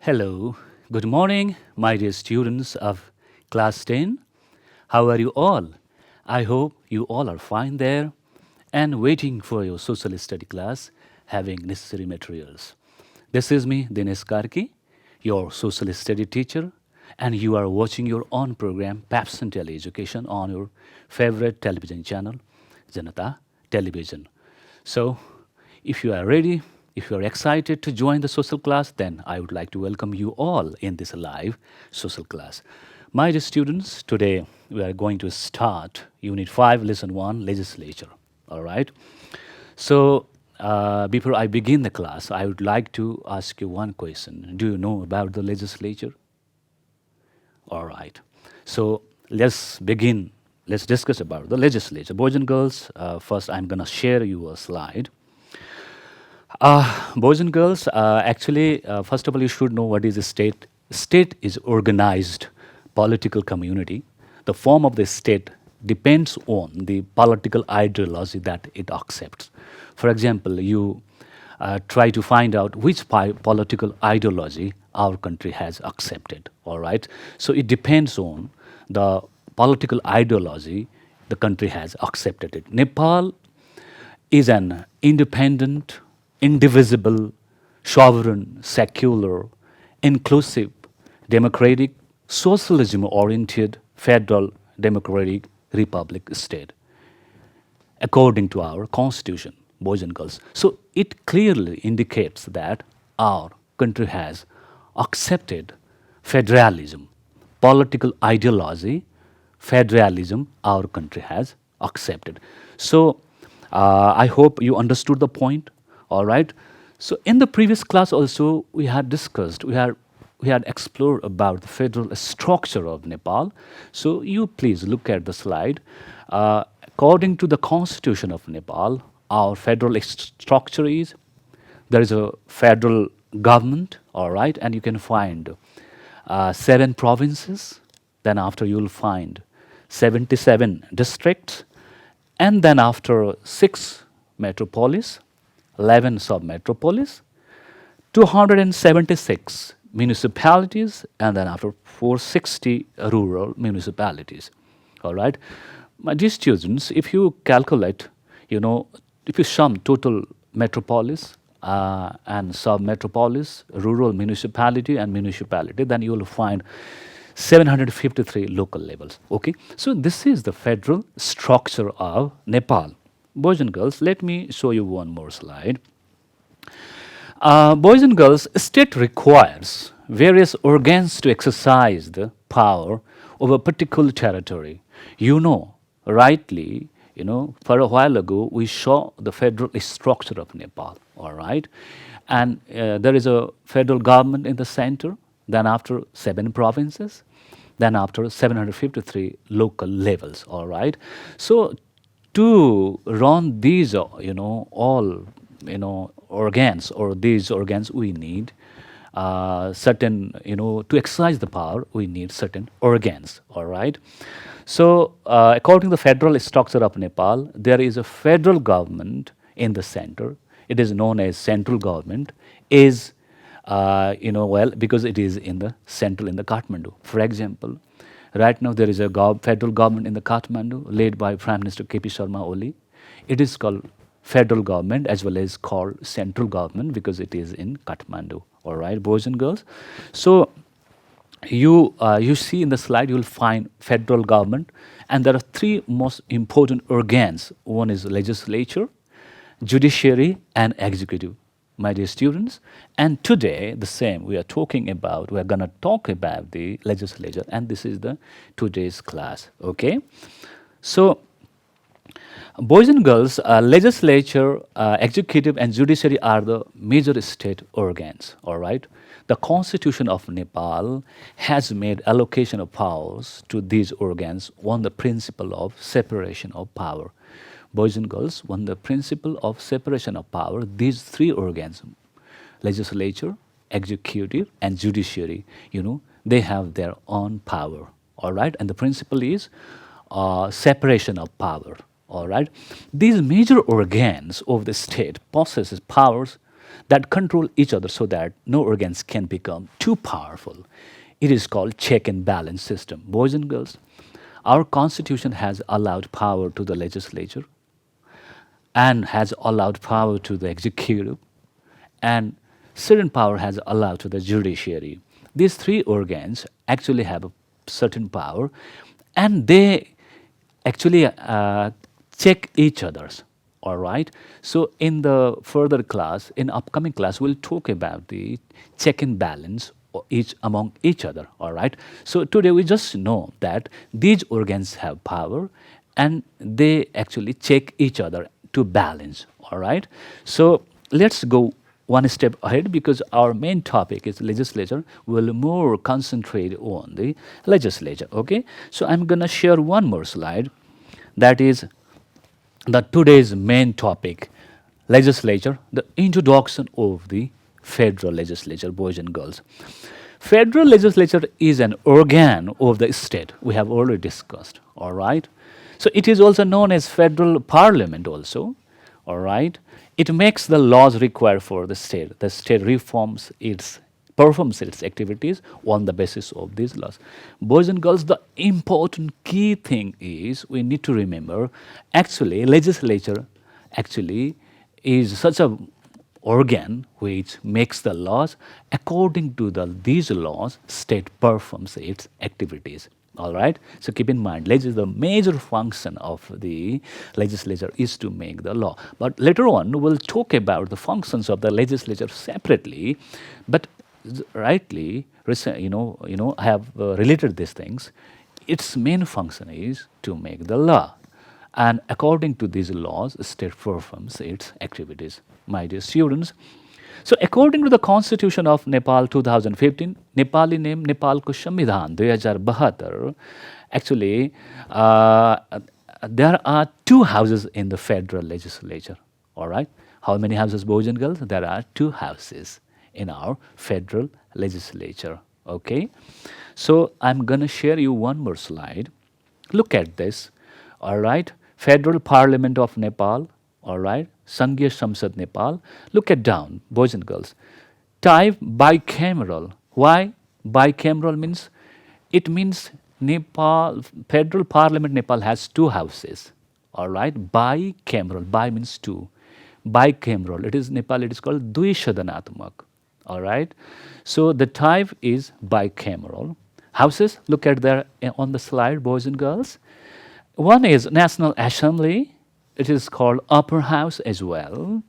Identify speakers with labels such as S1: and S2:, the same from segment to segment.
S1: Hello, good morning, my dear students of class 10. How are you all? I hope you all are fine there and waiting for your social study class, having necessary materials. This is me, Dinesh Karki, your social study teacher, and you are watching your own program, Pabson Education, on your favorite television channel, Janata Television. So, if you are ready, if you are excited to join the social class, then I would like to welcome you all in this live social class. My dear students, today we are going to start Unit 5, Lesson 1, Legislature. All right. So, before I begin the class, I would like to ask you one question. Do you know about the legislature? All right. So let's begin. Let's discuss about the legislature. Boys and girls, first I'm going to share you a slide. Boys and girls, first of all, you should know what is a state. State is organized political community. The form of the state depends on the political ideology that it accepts. For example, you try to find out which political ideology our country has accepted. All right, so it depends on the political ideology the country has accepted it. Nepal is an independent, indivisible, sovereign, secular, inclusive, democratic, socialism oriented federal democratic republic state according to our constitution, boys and girls. So it clearly indicates that our country has accepted federalism, political ideology, federalism, our country has accepted. So I hope you understood the point. All right. So in the previous class also we had discussed, we had explored about the federal structure of Nepal. So you please look at the slide. According to the constitution of Nepal, our federal structure is there is a federal government, all right, and you can find 7 provinces. Then after you will find 77 districts, and then after 6 metropolis, 11 submetropolis, 276 municipalities, and then after 460 rural municipalities. All right, my dear students, if you calculate, if you sum total metropolis and sub-metropolis, rural municipality and municipality, then you will find 753 local levels. Okay, so this is the federal structure of Nepal. Boys and girls, let me show you one more slide. Boys and girls, state requires various organs to exercise the power over a particular territory. Rightly, for a while ago, we saw the federal structure of Nepal, all right? And there is a federal government in the center, then after 7 provinces, then after 753 local levels, all right? So to run these, all, organs or these organs, we need certain, to exercise the power, we need certain organs, all right? So, according to the federal structure of Nepal, there is a federal government in the center. It is known as central government, is, because it is in the central in the Kathmandu. For example, right now there is a federal government in the Kathmandu led by Prime Minister KP Sharma Oli. It is called federal government as well as called central government because it is in Kathmandu. All right, boys and girls. So you see in the slide you will find federal government, and there are 3 most important organs. One is legislature, judiciary, and executive, my dear students. And today the same we are going to talk about the legislature, and this is the today's class. Okay, so boys and girls, legislature, executive, and judiciary are the major state organs. All right, the Constitution of Nepal has made allocation of powers to these organs on the principle of separation of power. Boys and girls, on the principle of separation of power, these 3 organs, legislature, executive, and judiciary, they have their own power. All right, and the principle is separation of power. All right, these major organs of the state possesses powers that control each other so that no organs can become too powerful. It is called check and balance system. Boys and girls, our constitution has allowed power to the legislature and has allowed power to the executive, and certain power has allowed to the judiciary. These three organs actually have a certain power, and they actually check each other's. All right. So in the further class, in upcoming class, we'll talk about the check and balance each among each other. All right. So today we just know that these organs have power, and they actually check each other to balance. All right. So let's go one step ahead, because our main topic is legislature. We'll more concentrate on the legislature. Okay. So I'm gonna share one more slide, that is the today's main topic, legislature, the introduction of the federal legislature, boys and girls. Federal legislature is an organ of the state. We have already discussed. All right. So it is also known as federal parliament also. All right. It makes the laws required for the state. The state reforms its performs its activities on the basis of these laws. Boys and girls, the important key thing is we need to remember, actually legislature actually is such a organ which makes the laws. According to these laws, state performs its activities. All right. So keep in mind, the major function of the legislature is to make the law. But later on, we'll talk about the functions of the legislature separately. But rightly, I have related these things. Its main function is to make the law, and according to these laws, state performs its activities. My dear students, so according to the Constitution of Nepal 2015, Nepali name Nepalको संविधान 2072, actually there are two houses in the federal legislature. All right, how many houses, boys and girls? There are two houses in our federal legislature. Okay, so I'm gonna share you one more slide. Look at this. All right, Federal Parliament of Nepal. All right, Sanghiya Samsad Nepal. Look at down, boys and girls. Type bicameral. Why bicameral means? It means Nepal, Federal Parliament Nepal has two houses. All right, bicameral. Bi means two. Bicameral. It is Nepal. It is called Dvishadanaatmak. All right. So the type is bicameral. Houses. Look at there on the slide, boys and girls. One is National Assembly. It is called Upper House as well.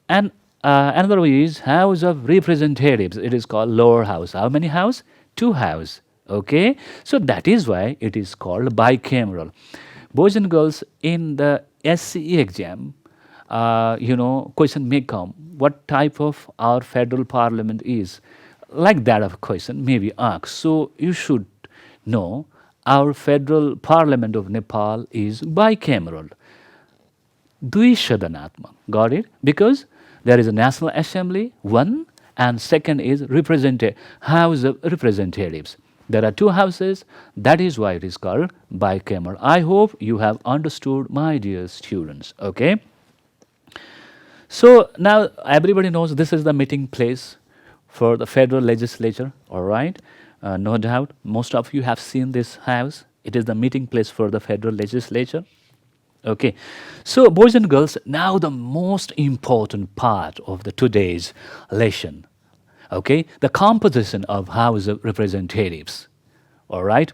S1: And another is House of Representatives. It is called Lower House. How many house? Two house. Okay. So that is why it is called bicameral. Boys and girls, in the SCE exam, question may come. What type of our federal parliament is? Like that of question may be asked. So you should know our federal parliament of Nepal is bicameral. Dvishadanaatmak. Got it? Because there is a National Assembly, one, and second is House of Representatives. There are two houses. That is why it is called bicameral. I hope you have understood, my dear students. Okay. So now everybody knows this is the meeting place for the federal legislature. All right. No doubt, most of you have seen this house. It is the meeting place for the federal legislature. Okay, so boys and girls, now the most important part of the today's lesson. Okay, the composition of House of Representatives. All right.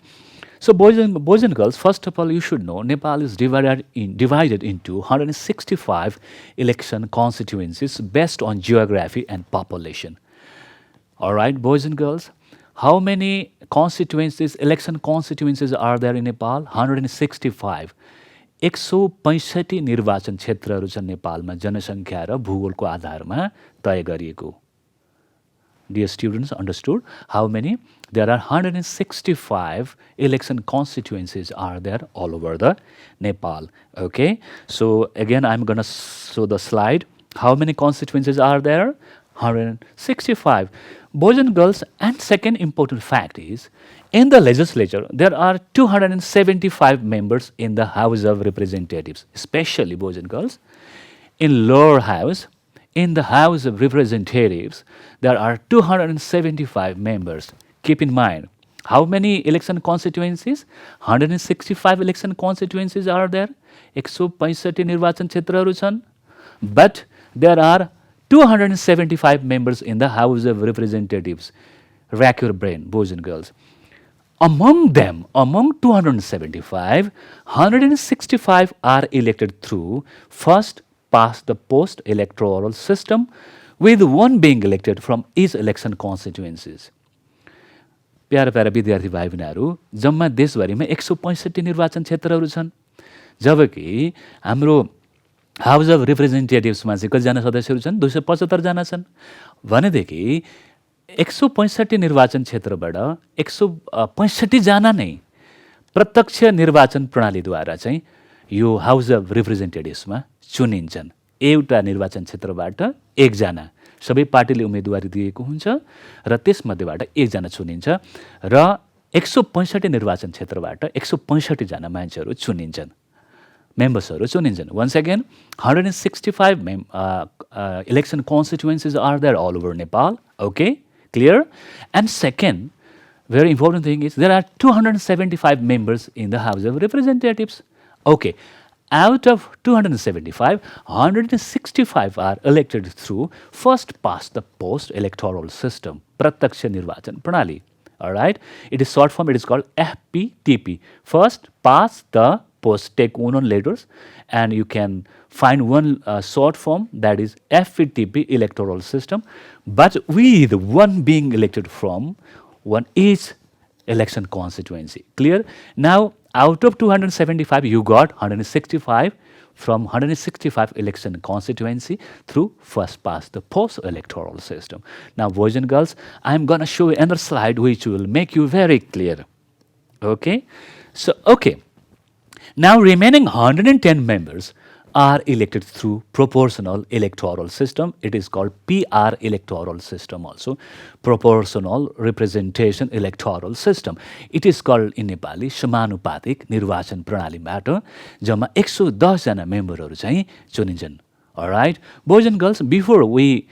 S1: So boys and girls, first of all, you should know Nepal is divided into 165 election constituencies based on geography and population. All right, boys and girls, how many constituencies, election constituencies are there in Nepal? 165. 165 निर्वाचन क्षेत्रहरू छन् नेपालमा जनसङ्ख्या र भूगोलको आधारमा तय गरिएको. Dear students, understood how many? There are 165 election constituencies are there all over the Nepal. Okay, so again I'm going to show the slide. How many constituencies are there? 165. Boys and girls, and second important fact is, in the legislature, there are 275 members in the House of Representatives, especially boys and girls. In lower house, in the House of Representatives, there are 275 members. Keep in mind, how many election constituencies? 165 election constituencies are there. 165 निर्वाचन क्षेत्रहरू छन्. But there are 275 members in the House of Representatives. Rack your brain, boys and girls. Among them, among 275, 165 are elected through first past the post electoral system, with one being elected from each election constituencies. प्यारा प्यारा विद्यार्थी भाइ बहिनीहरू, जम्मा देशभरिमा 165 निर्वाचन क्षेत्रहरू छन्, जबकि हाम्रो हाउस अफ रिप्रेजेन्टेटिभ्समा चाहिँ कतिजना सदस्यहरू छन्? 275 जना छन्. भनेदेखि 165 निर्वाचन क्षेत्रबाट 165 जना नै प्रत्यक्ष निर्वाचन प्रणालीद्वारा चाहिँ यो हाउस अफ रिप्रेजेन्टेटिभ्समा चुनिन्छन्. एउटा निर्वाचन क्षेत्रबाट एकजना, सबै पार्टीले उम्मेदवारी दिएको हुन्छ र त्यसमध्येबाट एकजना चुनिन्छ र 165 निर्वाचन क्षेत्रबाट 165 जना मान्छेहरू चुनिन्छन्, मेम्बर्सहरू चुनिन्छन्. Once again, 165 election constituencies are there all over Nepal. Okay, clear? And second, very important thing is there are 275 members in the House of Representatives. Okay, out of 275, 165 are elected through first past the post electoral system, Pratyaksha Nirvachan Pranali. All right, it is short form, it is called FPTP, first past the post. Take one on letters and you can find one short form, that is FPTP electoral system, but with one being elected from one each election constituency. Clear? Now out of 275 you got 165 from 165 election constituency through first past the post electoral system. Now boys and girls, I am going to show you another slide which will make you very clear. Okay, so okay, now remaining 110 members are elected through proportional electoral system. It is called PR electoral system also, proportional representation electoral system. It is called in Nepali समानुपातिक निर्वाचन प्रणालीबाट जम्मा 110 जना मेम्बरहरू चाहिँ चुनिन्छन्. All right, boys and girls, before we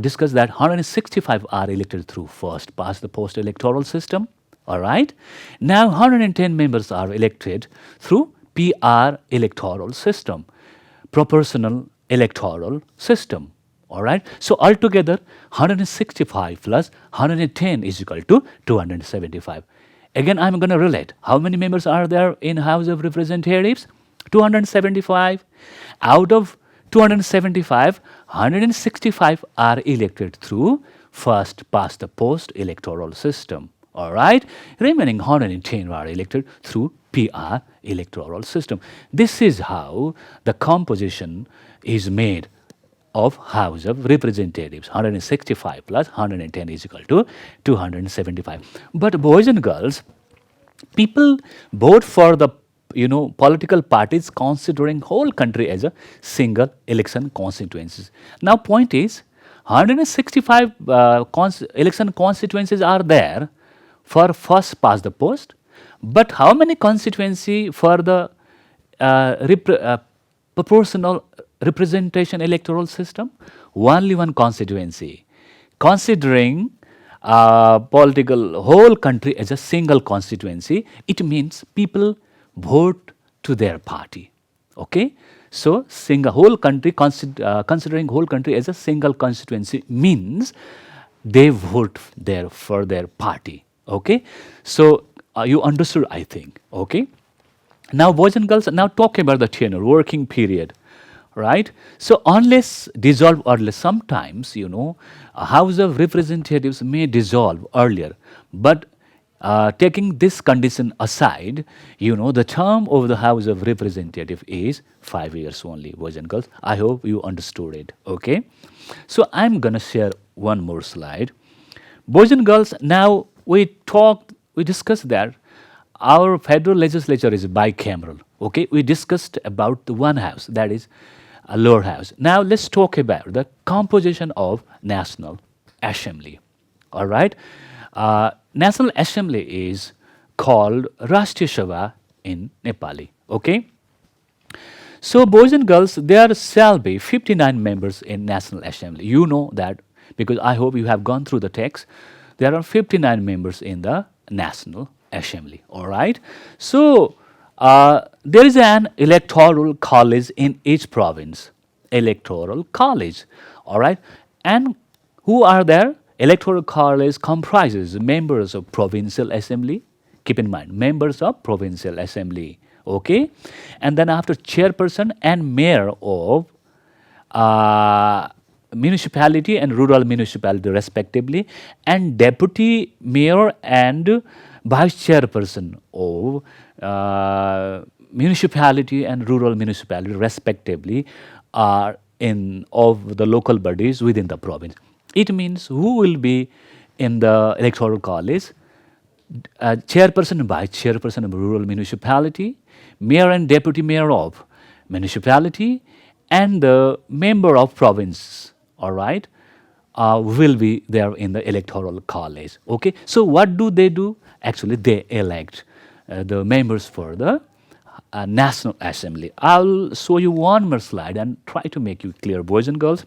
S1: discuss that 165 are elected through first past the post electoral system. All right, now 110 members are elected through PR electoral system, proportional electoral system. All right, so altogether 165 plus 110 is equal to 275. Again, I'm going to relate. How many members are there in House of Representatives? 275. Out of 275, 165 are elected through first past the post electoral system. All right, remaining 110 are elected through PR electoral system. This is how the composition is made of House of Representatives. 165 plus 110 is equal to 275. But boys and girls, people vote for the political parties considering whole country as a single election constituencies. Now point is 165 election constituencies are there for first past the post, but how many constituency for the proportional representation electoral system? Only one constituency. Considering political whole country as a single constituency, it means people vote to their party. Okay, so whole country considering whole country as a single constituency means they vote there for their party. Okay, so you understood, I think. Okay, now boys and girls, now talking about the tenure, working period, right? So unless dissolved earlier, sometimes a House of Representatives may dissolve earlier, but taking this condition aside, the term of the House of Representative is 5 years only, boys and girls. I hope you understood it. Okay, so I'm gonna share one more slide, boys and girls. Now we discussed that our federal legislature is bicameral. Okay, we discussed about the one house, that is a lower house. Now let's talk about the composition of National Assembly. All right, National Assembly is called Rashtriya Sabha in Nepali. Okay, So, boys and girls, there shall be 59 members in National Assembly. You know that because I hope you have gone through the text. There are 59 members in the National Assembly. All right. So, there is an electoral college in each province. Electoral college. All right. And who are there? Electoral college comprises members of provincial assembly. Keep in mind, members of provincial assembly. Okay, and then after chairperson and mayor of uh, municipality and rural municipality respectively, and deputy mayor and vice chairperson of municipality and rural municipality respectively are in of the local bodies within the province. It means who will be in the electoral college? Chairperson and vice chairperson of rural municipality, mayor and deputy mayor of municipality, and the member of province, all right, will be there in the electoral college. Okay, so what do they do? Actually, they elect the members for the National Assembly. I'll show you one more slide and try to make you clear, boys and girls.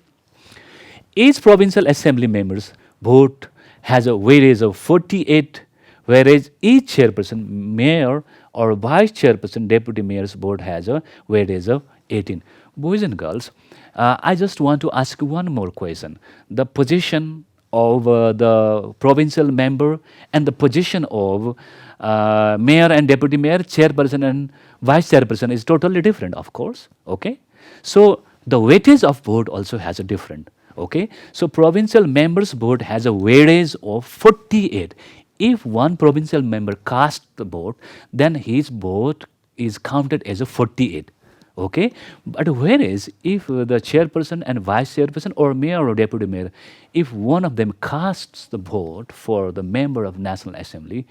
S1: Each provincial assembly member's vote has a weightage of 48, whereas each chairperson, mayor, or vice chairperson, deputy mayor's vote has a weightage of 18. Boys and girls, I just want to ask one more question. The position of the provincial member and the position of mayor and deputy mayor, chairperson and vice chairperson is totally different, of course. Okay, so the weightage of vote also has a different. Okay, so provincial members vote has a weightage of 48. If one provincial member casts the vote, then his vote is counted as a 48. Okay, but whereas if the chairperson and vice chairperson or mayor or deputy mayor, if one of them casts the vote for the member of National Assembly,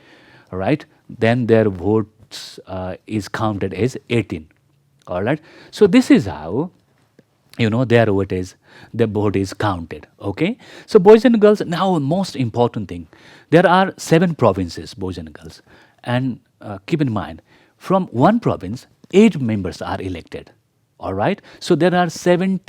S1: all right, then their votes is counted as 18. All right, so this is how their vote is, the vote is counted. Okay, so boys and girls, now most important thing, there are 7 provinces, boys and girls, and keep in mind, from one province 8 members are elected. All right, so there are 7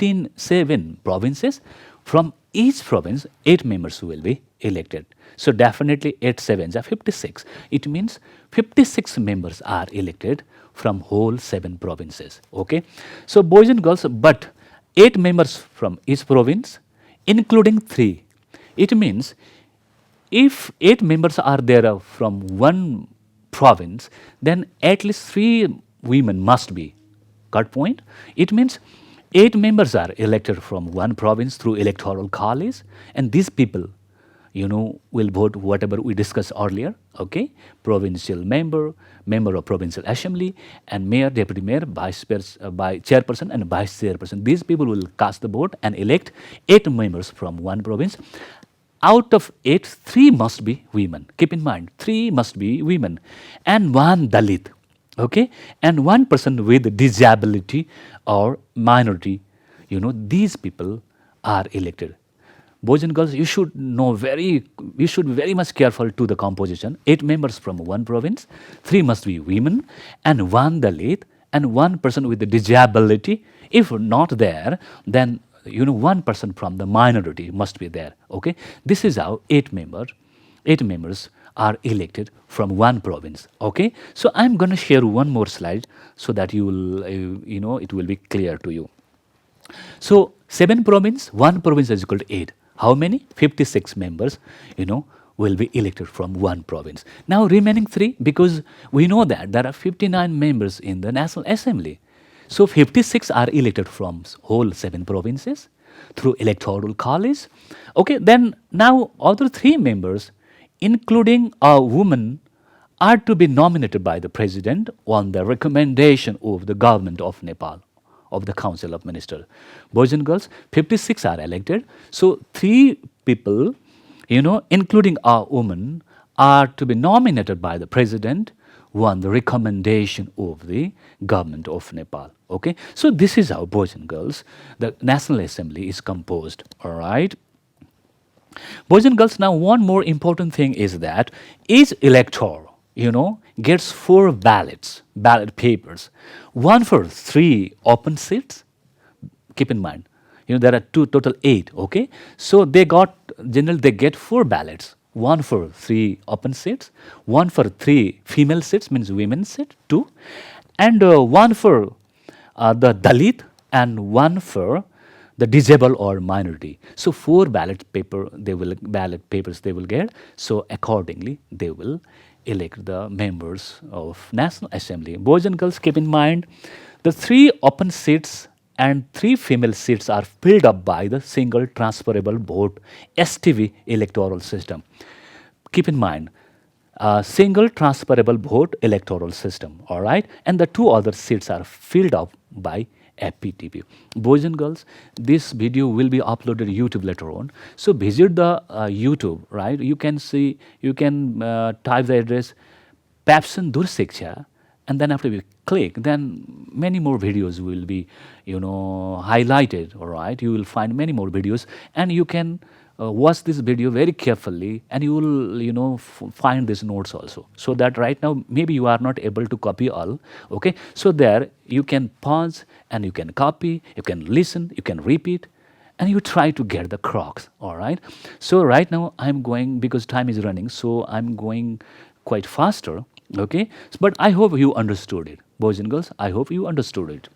S1: provinces. From each province 8 members will be elected. So definitely 8 sevens are 56. It means 56 members are elected from whole 7 provinces. Okay, so boys and girls, but 8 members from each province, including 3. It means if 8 members are there from one province, then at least 3 women must be. Got point? It means 8 members are elected from one province through electoral college, and these people, will vote whatever we discussed earlier. Okay, provincial member, member of provincial assembly, and mayor, deputy mayor, by chairperson and vice chairperson. These people will cast the vote and elect 8 members from one province. Out of 8, 3 must be women. Keep in mind, 3 must be women, and 1 Dalit. Okay, and 1 person with disability or minority. These people are elected. Boys and girls, you should be very much careful to the composition. 8 members from one province, 3 must be women, and 1 Dalit, and 1 person with a disability. If not there, then 1 person from the minority must be there. Okay, this is how 8 members are elected from one province. Okay, so I'm going to share one more slide so that you will, it will be clear to you. So 7 province, 1 province is equal to 8. How many? 56 members, will be elected from one province. Now remaining 3, because we know that there are 59 members in the National Assembly. So 56 are elected from whole 7 provinces through electoral college. Okay, then now other 3 members, including a woman, are to be nominated by the president on the recommendation of the government of Nepal, of the Council of Ministers. Boys and girls, 56 are elected. So 3 people, including a woman, are to be nominated by the president on the recommendation of the government of Nepal. Okay, so this is how, boys and girls, the National Assembly is composed. All right. Boys and girls, now one more important thing is that each elector, gets 4 ballot papers, one for 3 open seats. Keep in mind, there are total 8. Okay, so generally they get 4 ballots, one for 3 open seats, one for 3 female seats, means women's seat 2, and one for the Dalit, and one for the disabled or minority. So 4 ballot papers they will get. So accordingly they will elect the members of National Assembly. Boys and girls, keep in mind the 3 open seats and 3 female seats are filled up by the single transferable vote STV electoral system. Keep in mind, a single transferable vote electoral system, all right? And the 2 other seats are filled up by FPTP. Boys and girls, this video will be uploaded to YouTube later on. So visit the YouTube, right? You can type the address Pabson Dursiksha, and then after you click, then many more videos will be, highlighted, all right? You will find many more videos, and you can watch this video very carefully, and you will find these notes also, so that right now maybe you are not able to copy all. Okay, so there you can pause and you can copy, you can listen, you can repeat, and you try to get the crocs. All right, so right now I'm going, because time is running, so I'm going quite faster. Okay, but I hope you understood it, boys and girls. I hope you understood it.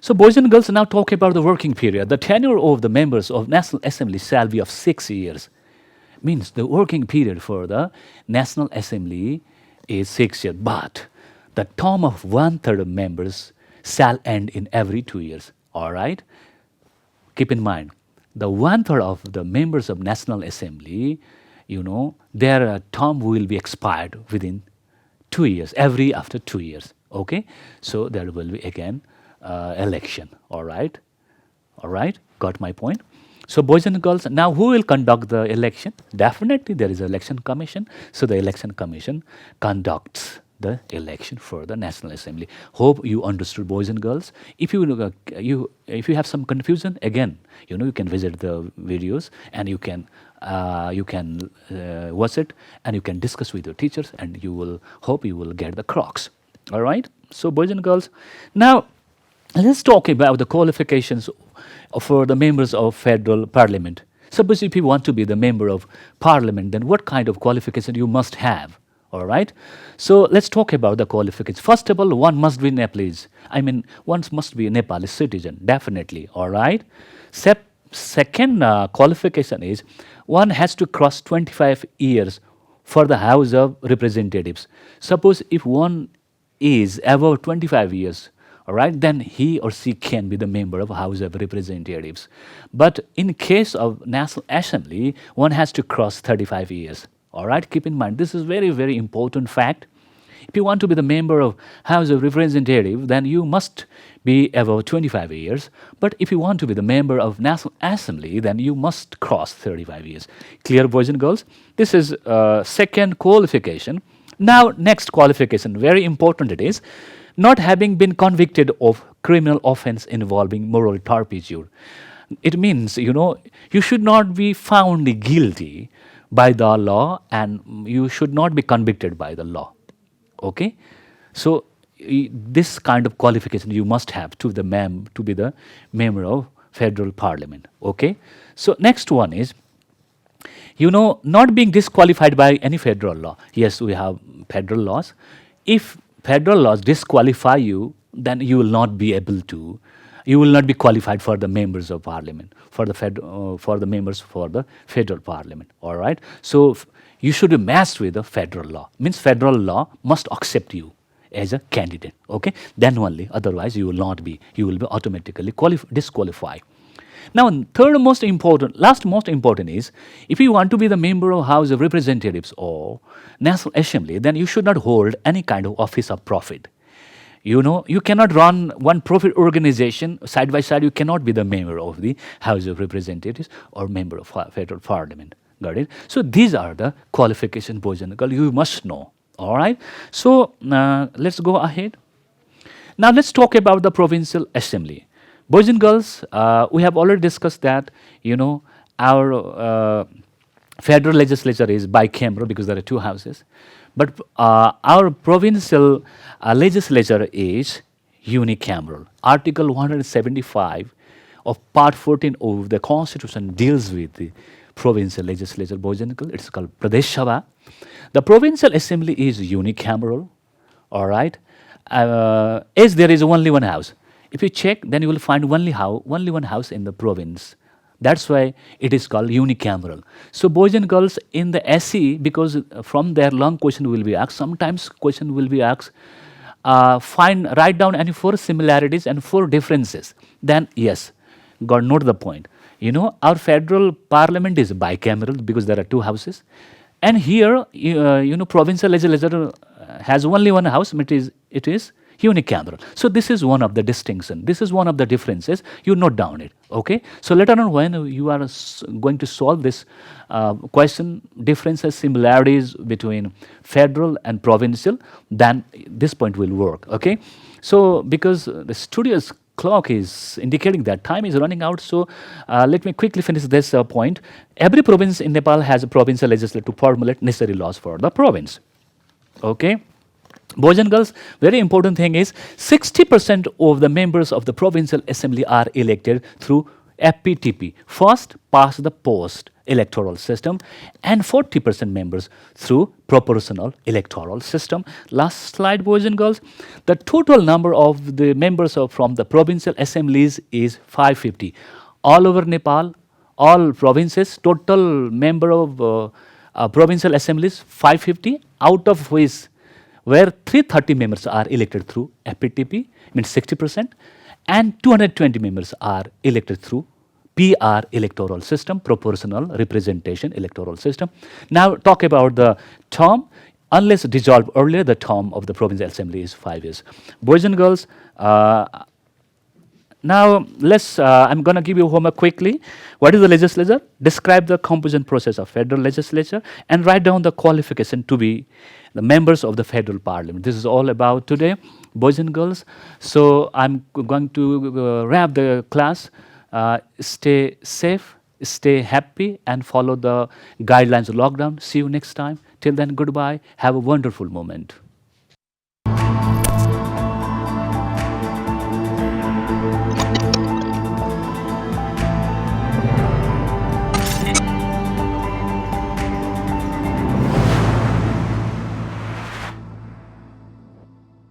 S1: So boys and girls, now talk about the working period. The tenure of the members of National Assembly shall be of 6 years. Means the working period for the National Assembly is 6 years. But the term of 1/3 of members shall end in every 2 years. All right? Keep in mind, the 1/3 of the members of National Assembly, their term will be expired within 2 years, after 2 years. Okay? So there will be again election. All right, got my point. So boys and girls, now who will conduct the election? Definitely there is an election commission. So the election commission conducts the election for the National Assembly. Hope you understood, boys and girls. If you have some confusion, again, you can visit the videos, and you can watch it, and you can discuss with your teachers, and you will get the crocs. All right. So boys and girls, now let's talk about the qualifications for the members of federal parliament. Suppose if you want to be the member of parliament, then what kind of qualification you must have? All right. So let's talk about the qualifications. First of all, one must be Nepalese. One must be a Nepali citizen, definitely. All right. Second qualification is one has to cross 25 years for the House of Representatives. Suppose if one is above 25 years, all right, then he or she can be the member of House of Representatives. But in case of National Assembly, one has to cross 35 years. All right, keep in mind, this is very, very important fact. If you want to be the member of House of Representatives, then you must be above 25 years. But if you want to be the member of National Assembly, then you must cross 35 years. Clear, boys and girls? This is second qualification. Now, next qualification, very important it is, not having been convicted of criminal offense involving moral turpitude. It means, you should not be found guilty by the law, and you should not be convicted by the law. Okay? So this kind of qualification you must have to be the member of federal parliament. Okay? So next one is, not being disqualified by any federal law. Yes, we have federal laws. If federal laws disqualify you, then you will not be qualified for the members of parliament, for the members for the federal parliament. All right. So you should be matched with the federal law. Means federal law must accept you as a candidate. Okay. Then only. Otherwise, you will be automatically disqualified. Now, last most important is, if you want to be the member of House of Representatives or National Assembly, then you should not hold any kind of office of profit. You cannot run one profit organization side by side. You cannot be the member of the House of Representatives or member of federal parliament. Got it? So these are the qualifications, boys and girls, you must know. All right? So let's go ahead. Now let's talk about the provincial assembly. Boys and girls, we have already discussed that, our Federal legislature is bicameral because there are two houses, but our provincial legislature is unicameral. Article 175 of Part 14 of the Constitution deals with the provincial legislature, boys and girls. It's called Pradesh Sabha. The provincial assembly is unicameral, all right, as there is only one house. If you check, then you will find only one house in the province. That's why it is called unicameral. So boys and girls in the SE, because from there long question will be asked, sometimes question will be asked, write down any four similarities and four differences. Then yes, got note the point. You know, our federal parliament is bicameral because there are two houses. And here, provincial legislature has only one house, it is unicameral. So this is one of the distinction. This is one of the differences. You note down it. Okay. So later on, when you are going to solve this question, differences, similarities between federal and provincial, then this point will work. Okay. So because the studio's clock is indicating that time is running out, so let me quickly finish this point. Every province in Nepal has a provincial legislature to formulate necessary laws for the province. Okay. Boys and girls, very important thing is 60% of the members of the provincial assembly are elected through FPTP, first past the post electoral system, and 40% members through proportional electoral system. Last slide, boys and girls. The total number of the members from the provincial assemblies is 550. All over Nepal, all provinces, total member of provincial assemblies 550, out of which where 330 members are elected through FPTP, means 60%, and 220 members are elected through PR electoral system, proportional representation electoral system. Now talk about the term. Unless dissolved earlier, the term of the provincial assembly is 5 years. Boys and girls, now I'm going to give you homework quickly. What is the legislature? Describe the composition process of federal legislature and write down the qualification to be the members of the federal parliament. This is all about today, boys and girls. So I'm going to wrap the class. Stay safe, stay happy, and follow the guidelines of lockdown. See you next time. Till then, goodbye. Have a wonderful moment.